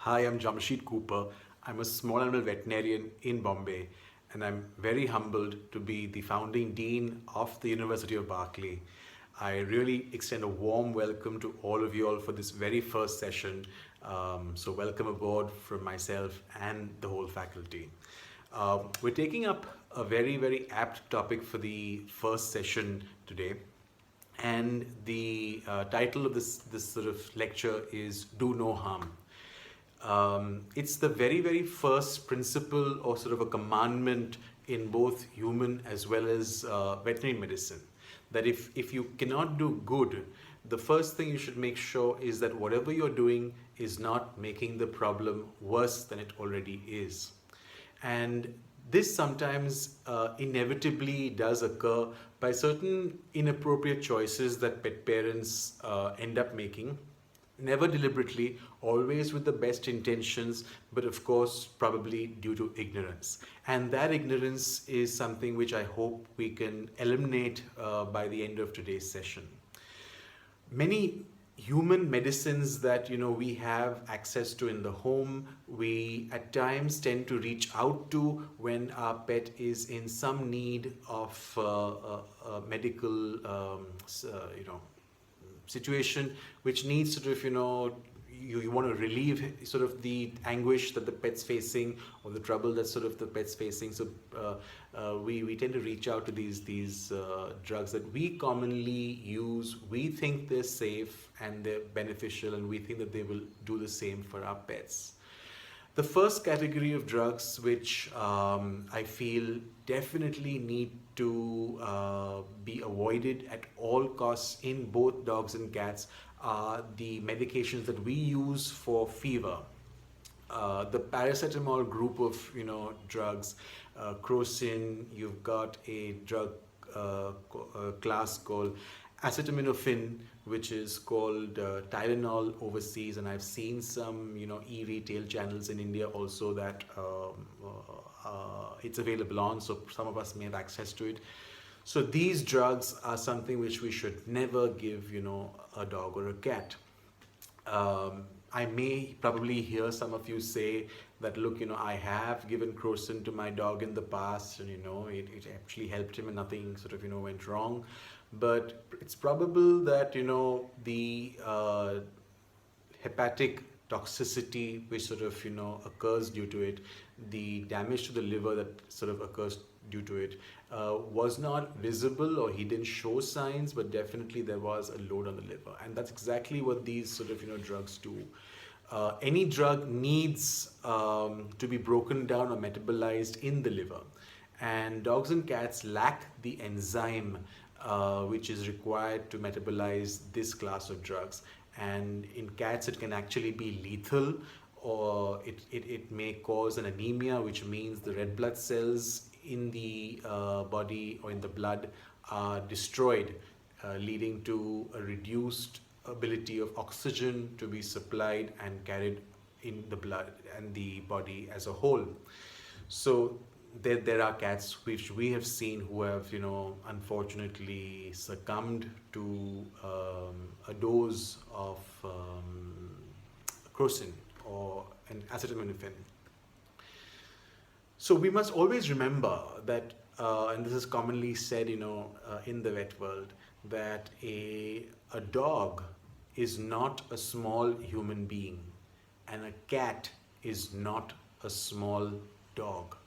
Hi, I'm Jamshid Cooper. I'm a small animal veterinarian in Bombay, and I'm very humbled to be the founding dean of the University of Berkeley. I really extend a warm welcome to all of you all for this very first session. So welcome aboard from myself and the whole faculty. We're taking up a very apt topic for the first session today. And the title of this sort of lecture is Do No Harm. It's the very first principle or sort of a commandment in both human as well as veterinary medicine, that if you cannot do good, the first thing you should make sure is that whatever you're doing is not making the problem worse than it already is. And this sometimes inevitably does occur by certain inappropriate choices that pet parents end up making, never deliberately, always with the best intentions, but of course probably due to ignorance. And that ignorance is something which I hope we can eliminate by the end of today's session. Many human medicines that we have access to in the home, we at times tend to reach out to when our pet is in some need of medical situation, which needs sort of you want to relieve sort of the anguish that the pet's facing, or the trouble that sort of the pet's facing. So we tend to reach out to these drugs that we commonly use. We think they're safe and they're beneficial, and we think that they will do the same for our pets. The first category of drugs which I feel definitely need to be avoided at all costs in both dogs and cats are the medications that we use for fever. The paracetamol group of drugs, crocin. You've got a drug class called acetaminophen, which is called Tylenol overseas, and I've seen some e-retail channels in India also that it's available on, so some of us may have access to it. So these drugs are something which we should never give a dog or a cat. I may probably hear some of you say that, look, I have given crocin to my dog in the past, and it actually helped him and nothing sort of went wrong. But it's probable that the hepatic toxicity which sort of occurs due to it, the damage to the liver that sort of occurs due to it, was not visible, or he didn't show signs, but definitely there was a load on the liver, and that's exactly what these sort of drugs do. Any drug needs to be broken down or metabolized in the liver, and dogs and cats lack the enzyme which is required to metabolize this class of drugs. And in cats it can actually be lethal, or it may cause an anemia, which means the red blood cells in the body or in the blood are destroyed, leading to a reduced ability of oxygen to be supplied and carried in the blood and the body as a whole. So there are cats which we have seen who have unfortunately succumbed to a dose of crocin or an acetaminophen. So we must always remember that, and this is commonly said in the vet world, that a dog is not a small human being, and a cat is not a small dog.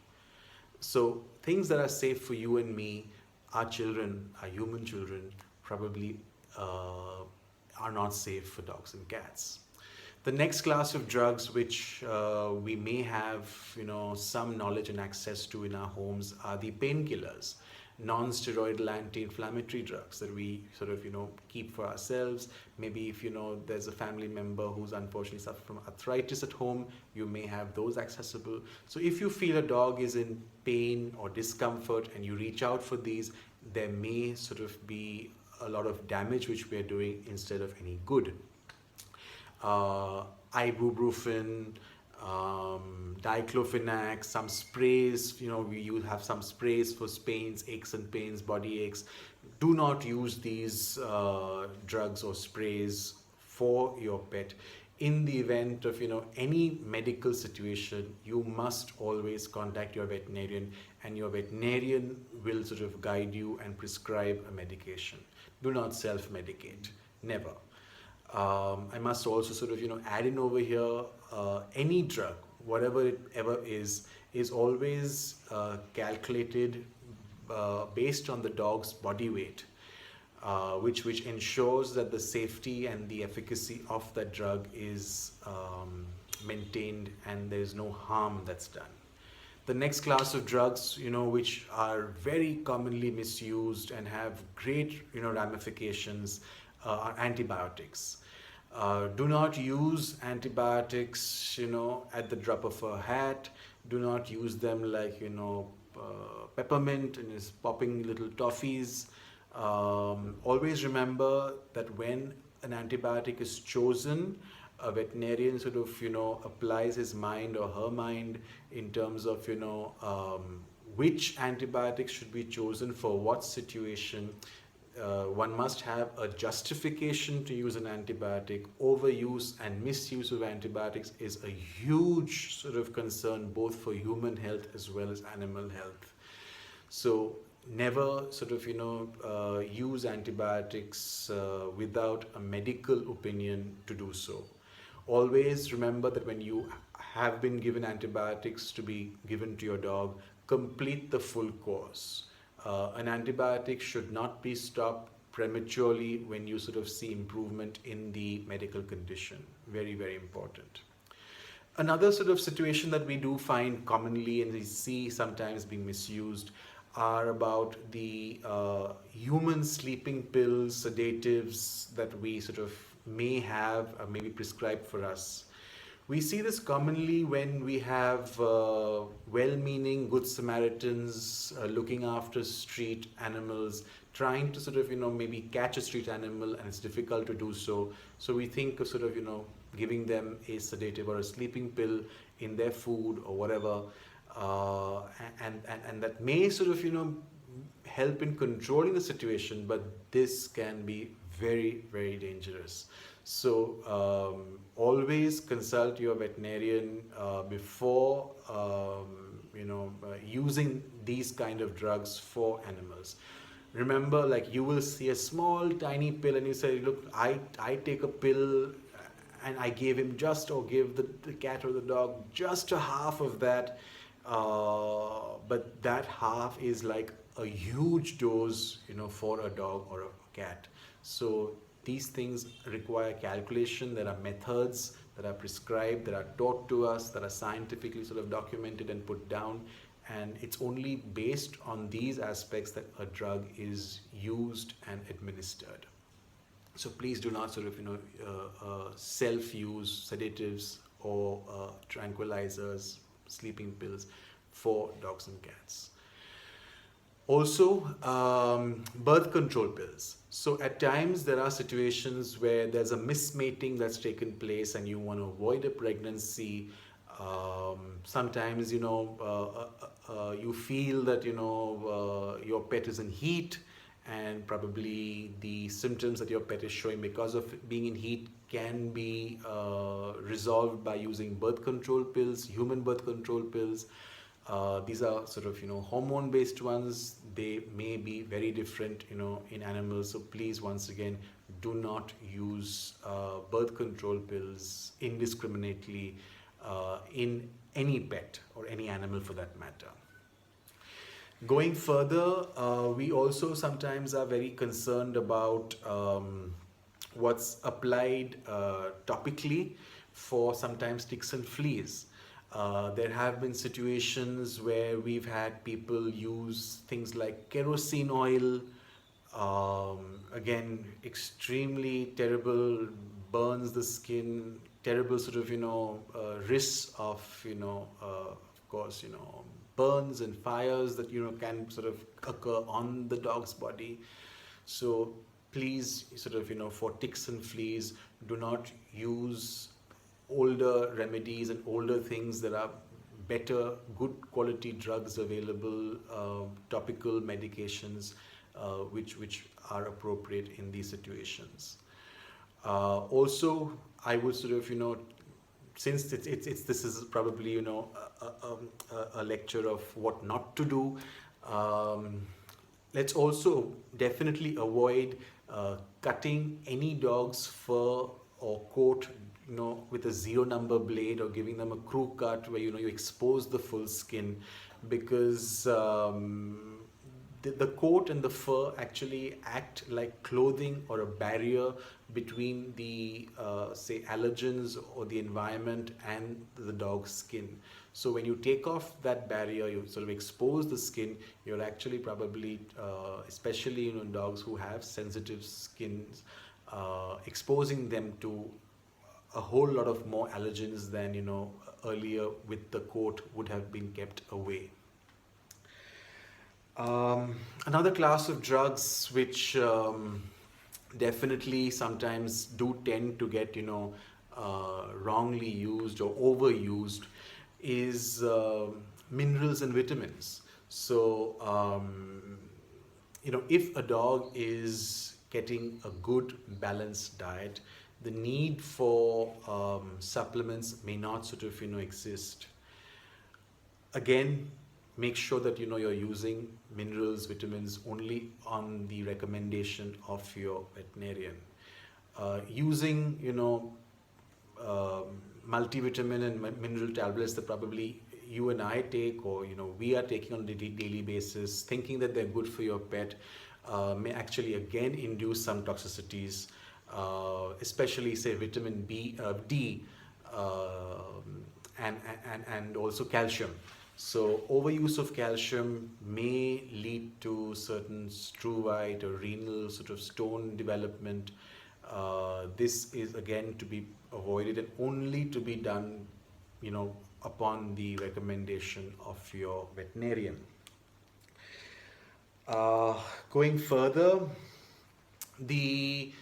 So things that are safe for you and me, our children, our human children, probably are not safe for dogs and cats. The next class of drugs which we may have some knowledge and access to in our homes are the painkillers, non-steroidal anti-inflammatory drugs that we sort of keep for ourselves. Maybe if there's a family member who's unfortunately suffering from arthritis at home, you may have those accessible. So if you feel a dog is in pain or discomfort and you reach out for these, there may sort of be a lot of damage which we are doing instead of any good. Ibuprofen, diclofenac, some sprays, we have some sprays for pains, aches and pains, body aches. Do not use these drugs or sprays for your pet in the event of any medical situation, you must always contact your veterinarian, and your veterinarian will sort of guide you and prescribe a medication. Do not self-medicate, never. I must also sort of add in over here, any drug, whatever it ever is always calculated based on the dog's body weight, which ensures that the safety and the efficacy of that drug is maintained and there is no harm that's done. The next class of drugs, which are very commonly misused and have great, ramifications, are antibiotics. Do not use antibiotics, at the drop of a hat. Do not use them like, peppermint and is popping little toffees. Always remember that when an antibiotic is chosen, a veterinarian sort of applies his mind or her mind in terms of which antibiotics should be chosen for what situation. One must have a justification to use an antibiotic. Overuse and misuse of antibiotics is a huge sort of concern both for human health as well as animal health. So never sort of use antibiotics without a medical opinion to do so. Always remember that when you have been given antibiotics to be given to your dog, complete the full course. An antibiotic should not be stopped prematurely when you sort of see improvement in the medical condition. Very, very important. Another sort of situation that we do find commonly and we see sometimes being misused are about the human sleeping pills, sedatives that we sort of may have or maybe prescribed for us. We see this commonly when we have well-meaning Good Samaritans looking after street animals, trying to sort of, maybe catch a street animal, and it's difficult to do so. So we think of sort of, giving them a sedative or a sleeping pill in their food or whatever, and that may sort of, help in controlling the situation, but this can be very, very dangerous. So always consult your veterinarian before using these kind of drugs for animals. Remember, like, you will see a small tiny pill and you say, look, I take a pill and I gave him just, or give the cat or the dog just a half of that, but that half is like a huge dose, for a dog or a cat. So these things require calculation. There are methods that are prescribed, that are taught to us, that are scientifically sort of documented and put down, and it's only based on these aspects that a drug is used and administered. So please do not sort of self-use sedatives or tranquilizers, sleeping pills for dogs and cats. Also, birth control pills. So at times there are situations where there's a mismating that's taken place and you want to avoid a pregnancy. Sometimes you feel that your pet is in heat, and probably the symptoms that your pet is showing because of being in heat can be resolved by using birth control pills, human birth control pills. These are sort of hormone based ones. They may be very different in animals, so please, once again, do not use birth control pills indiscriminately in any pet or any animal for that matter. Going further, we also sometimes are very concerned about what's applied topically for sometimes ticks and fleas. There have been situations where we've had people use things like kerosene oil, again, extremely terrible, burns the skin, terrible sort of, risks of, of course, burns and fires that, can sort of occur on the dog's body. So please, sort of, for ticks and fleas, do not use older remedies and older things. There are better, good quality drugs available, topical medications, which are appropriate in these situations. Also, I would sort of, since it's this is probably, a lecture of what not to do. Um, let's also definitely avoid cutting any dog's fur or coat, with a zero number blade, or giving them a crew cut where, you expose the full skin, because the coat and the fur actually act like clothing or a barrier between the say allergens or the environment and the dog's skin. So when you take off that barrier, you sort of expose the skin, you're actually probably, especially dogs who have sensitive skins, exposing them to a whole lot of more allergens than earlier with the coat would have been kept away. Another class of drugs which definitely sometimes do tend to get wrongly used or overused is minerals and vitamins. So if a dog is getting a good balanced diet, the need for supplements may not sort of exist. Again, make sure that you're using minerals, vitamins only on the recommendation of your veterinarian. Using multivitamin and mineral tablets that probably you and I take, or we are taking on a daily basis, thinking that they're good for your pet, may actually again induce some toxicities, especially say vitamin D, and also calcium. So overuse of calcium may lead to certain struvite or renal sort of stone development. This is again to be avoided and only to be done, upon the recommendation of your veterinarian. Going further, the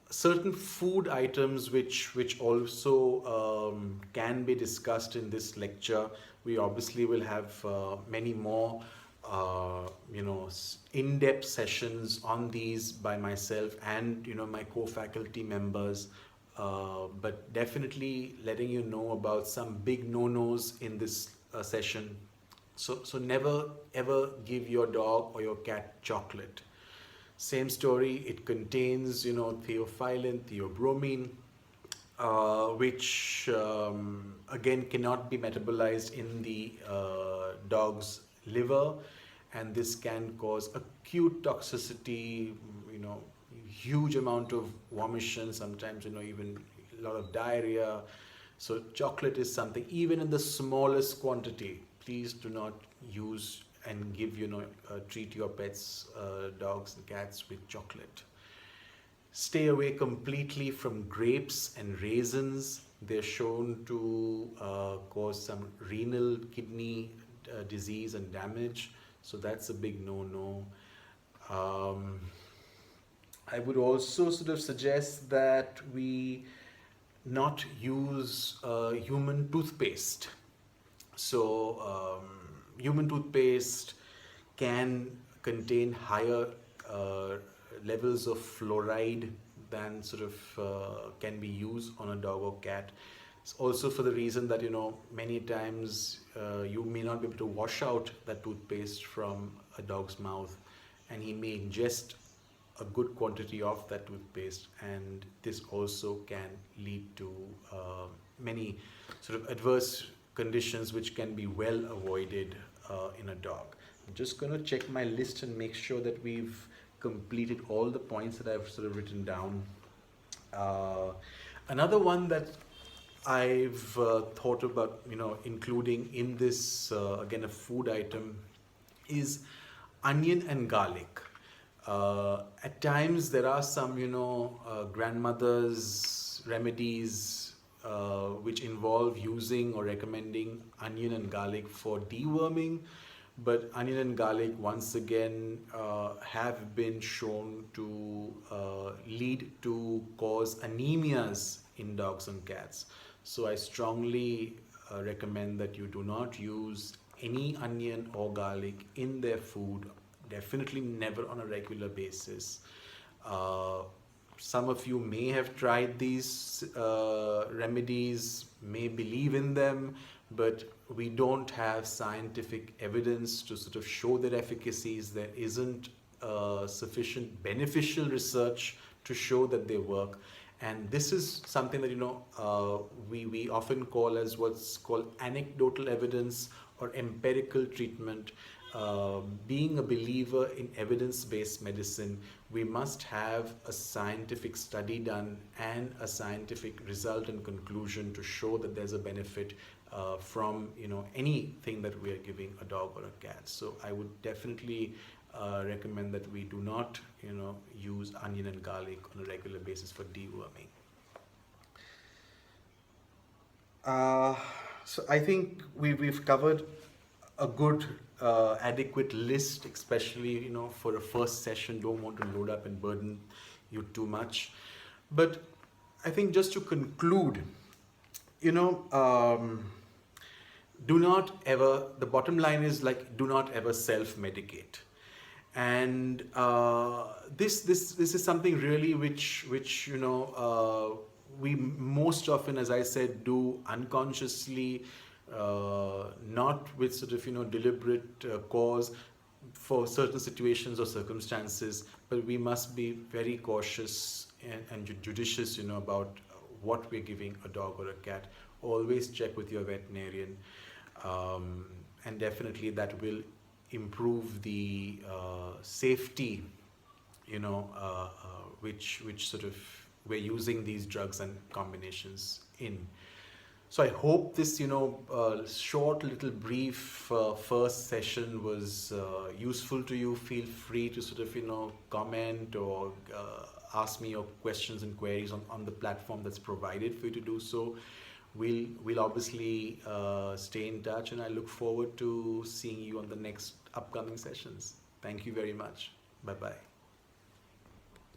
certain food items which also can be discussed in this lecture. We obviously will have many more in-depth sessions on these by myself and my co-faculty members, but definitely letting you know about some big no-nos in this session. So never ever give your dog or your cat chocolate. Same story, it contains theophylline, theobromine, which again cannot be metabolized in the dog's liver, and this can cause acute toxicity, huge amount of vomition, sometimes even a lot of diarrhea. So chocolate is something, even in the smallest quantity, please do not use and give treat your pets, dogs and cats with chocolate. Stay away completely from grapes and raisins. They're shown to cause some renal kidney disease and damage, so that's a big no-no. I would also sort of suggest that we not use human toothpaste. So human toothpaste can contain higher levels of fluoride than sort of can be used on a dog or cat. It's also for the reason that many times you may not be able to wash out that toothpaste from a dog's mouth, and he may ingest a good quantity of that toothpaste, and this also can lead to many sort of adverse conditions which can be well avoided in a dog. I'm just going to check my list and make sure that we've completed all the points that I've sort of written down. Another one that I've thought about including in this again a food item is onion and garlic. At times there are some grandmother's remedies which involve using or recommending onion and garlic for deworming, but onion and garlic once again have been shown to lead to cause anemias in dogs and cats. So I strongly recommend that you do not use any onion or garlic in their food, definitely never on a regular basis. some of you may have tried these remedies, may believe in them, but we don't have scientific evidence to sort of show their efficacies. There isn't sufficient beneficial research to show that they work. And this is something that, we often call as what's called anecdotal evidence or empirical treatment. Being a believer in evidence-based medicine, we must have a scientific study done and a scientific result and conclusion to show that there's a benefit from anything that we are giving a dog or a cat. So I would definitely recommend that we do not use onion and garlic on a regular basis for deworming. So I think we've covered a good adequate list, especially for a first session. Don't want to load up and burden you too much, but I think just to conclude, do not ever, the bottom line is, like, do not ever self-medicate. And this is something really which we most often, as I said, do unconsciously, not with sort of deliberate cause for certain situations or circumstances, but we must be very cautious and judicious about what we're giving a dog or a cat. Always check with your veterinarian, and definitely that will improve the safety, which sort of we're using these drugs and combinations in. So I hope this, short little brief first session was useful to you. Feel free to sort of, comment or ask me your questions and queries on the platform that's provided for you to do so. We'll obviously stay in touch, and I look forward to seeing you on the next upcoming sessions. Thank you very much. Bye-bye.